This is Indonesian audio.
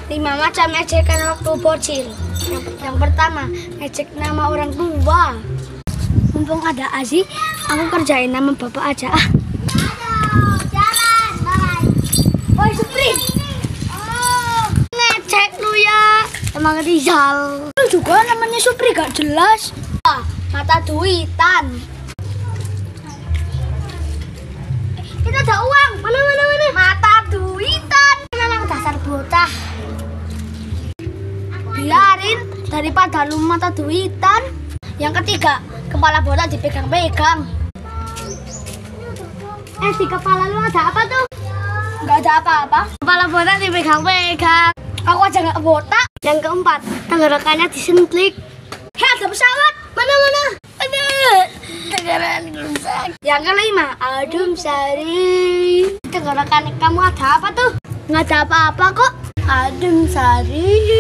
5 macam ejekan waktu bocil. Yang pertama, ejek nama orang tua. Mumpung ada Azi, aku kerjain nama bapak aja. Jalan, Oi, Supri. Ngecek lu ya. Emang Rizal. Lu juga namanya Supri gak jelas. Mata duitan. Kita ada uang. Mana? Mata duitan. Anak dasar bocah. Biarin daripada lu mata duitan. Yang ketiga, kepala botak dipegang-pegang. Di kepala lu ada apa tuh? Nggak ada apa-apa. Kepala botak dipegang-pegang. Aku aja nggak botak. Yang keempat, tenggorokannya disentlik. Hei, ada pesawat. Mana? Aduh, tenggorokan rusak. Yang kelima, adem sari. Tenggorokan kamu ada apa tuh? Nggak ada apa-apa kok. Adem sari.